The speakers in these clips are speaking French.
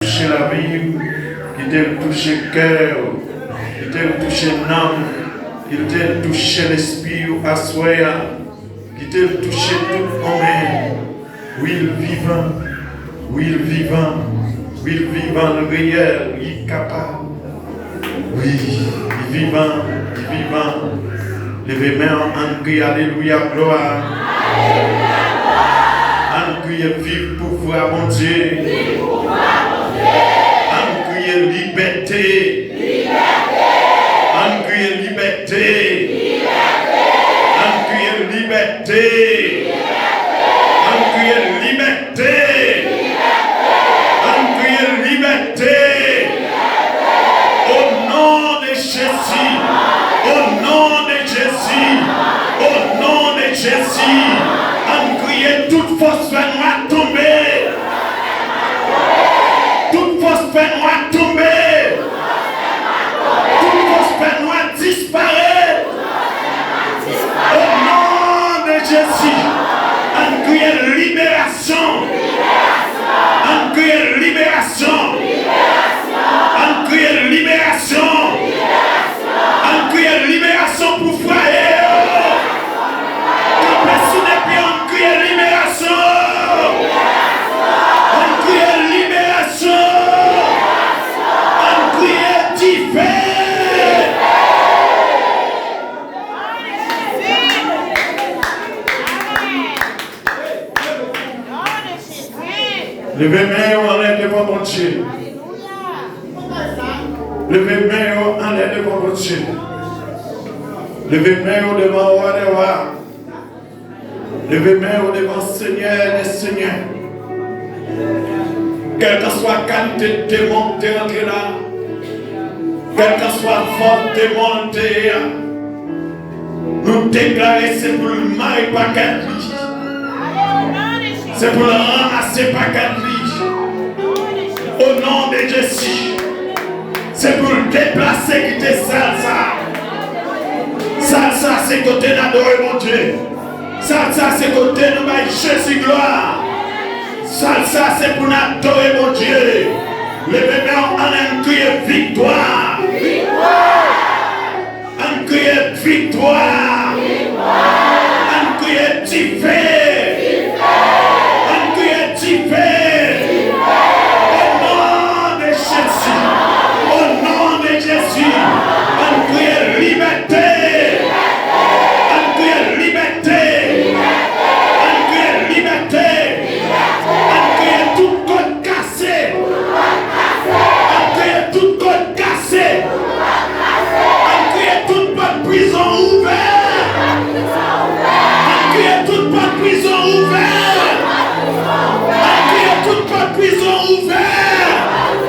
touché la vie, qui t'a touché le cœur, qui t'a touché l'âme, qui t'a touché l'esprit à soi, qui t'a touché tout homme. Oui, le vivant, oui, le vivant, oui, le vivant, le réel, il est capable. Oui, il est vivant, il est vivant. Levez main en crie, alléluia, gloire. En crie, vive pouvoir, mon Dieu. En crie, liberté. En crie, liberté. En crie, liberté. En crie, liberté. En crie, liberté. Au nom de Jésus. Au nom de Jésus. Au nom de Jésus. En crie, toute force fait noire tomber. Toute force fait noire tomber. Toute force fait noire disparaître. Au nom de Jésus. En crie, libération. En crie, libération. En crie, libération. En crie, libération pour fraye. Quand personne n'est plus en crie, libération. En crie, libération. En crie, divin. Levez main en l'air devant mon Dieu. Levez main en l'air devant mon Dieu. Levez main devant le roi des rois. Levez main devant le Seigneur des seigneurs. Quelle que soit la qualité de démon qui est rentré là, quelle que soit la force de démon qui est là, nous déclarer c'est pour le marier par quatre vies. C'est pour le ramasser par quatre vies. Au nom de Jésus. C'est pour le déplacer qui te salsa. Salsa, c'est côté d'adorer mon Dieu. Salsa, c'est côté de nous Jésus gloire. Salsa, c'est pour nous adorer mon Dieu. Les bébés en un crier victoire. Un crier victoire. Un crier divin. Un crier divin. Au nom de Jésus. Au nom de Jésus. Un crier liberté. Un crier liberté. Un crier liberté. Un crier tout code cassé. Un crier tout code cassé. Un crier toute bonne prison ouverte. Un crier toute bonne prison ouverte. Un crier toute bonne prison ouverte.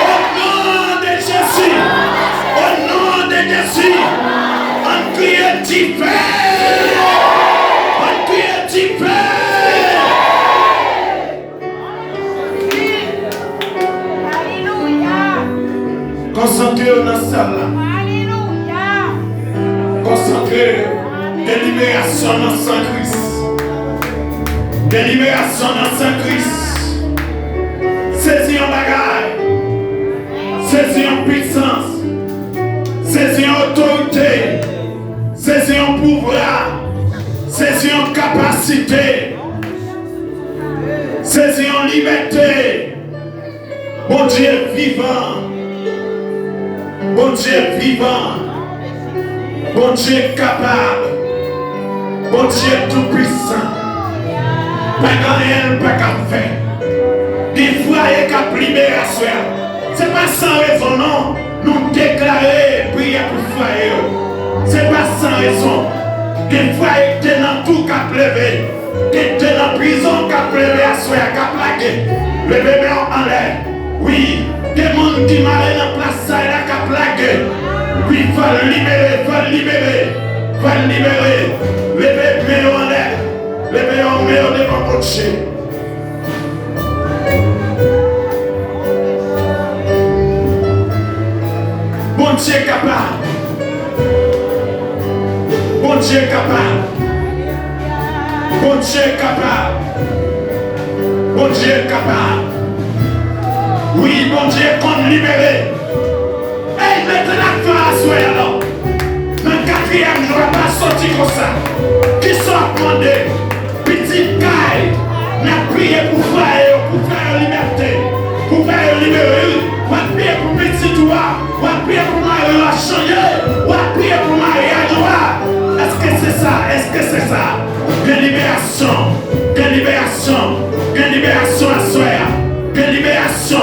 Au nom de Jésus. Au nom de Jésus. Un crier divin. Un crier divin. Concentrez-vous dans la salle. Concentrez-vous. Des libérations dans Saint Christ. Des libérations dans Saint Christ. Saisis en bagaille. Saisis en puissance. Saisis en autorité. Saisis en pouvoir. Saisis en capacité. Saisis en liberté. Bon Dieu vivant. Bon Dieu vivant. Bon Dieu capable. Bon Dieu tout puissant. Pas rien, pas qu'à faire. Des foyers qui ont libéré à soi. Ce n'est pas sans raison, non. Nous déclarer prier pour foyer. Ce n'est pas sans raison. Des foyers qui sont dans tout qui ont levé. Qui sont dans la prison qui ont levé à soi, qui ont plaqué. Le bébé en l'air. Oui. Des gens qui sont dans la place, qui ont plaqué. Oui, il faut libérer, il faut libérer. Il faut libérer. Le bébé en l'air. Le bébé en l'air devant mon Dieu. Bon Dieu capable. Bon Dieu capable. Bon Dieu capable. Bon Dieu capable. Oui, bon Dieu, qu'on libéré. Et maintenant, tu vas asseoir alors. Dans le quatrième jour, pas sorti comme ça. Qui sont demandés? Petit caille. N'a prié pour faire liberté. Pour faire libérer. On va prier pour petit toi. On va prier pour Marie à changer. On va prier pour Marie à joie. Est-ce que c'est ça? Est-ce que c'est ça? Que libération. Que libération. Que libération à soi. Que libération.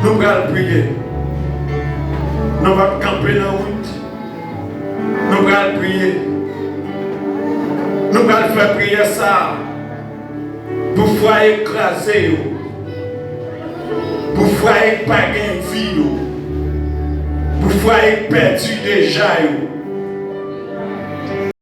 Nous allons prier. Nous allons camper dans la route. Nous allons prier. Nous allons faire prier ça pour faire écraser, pour faire pas de vie, pour faire perdu déjà.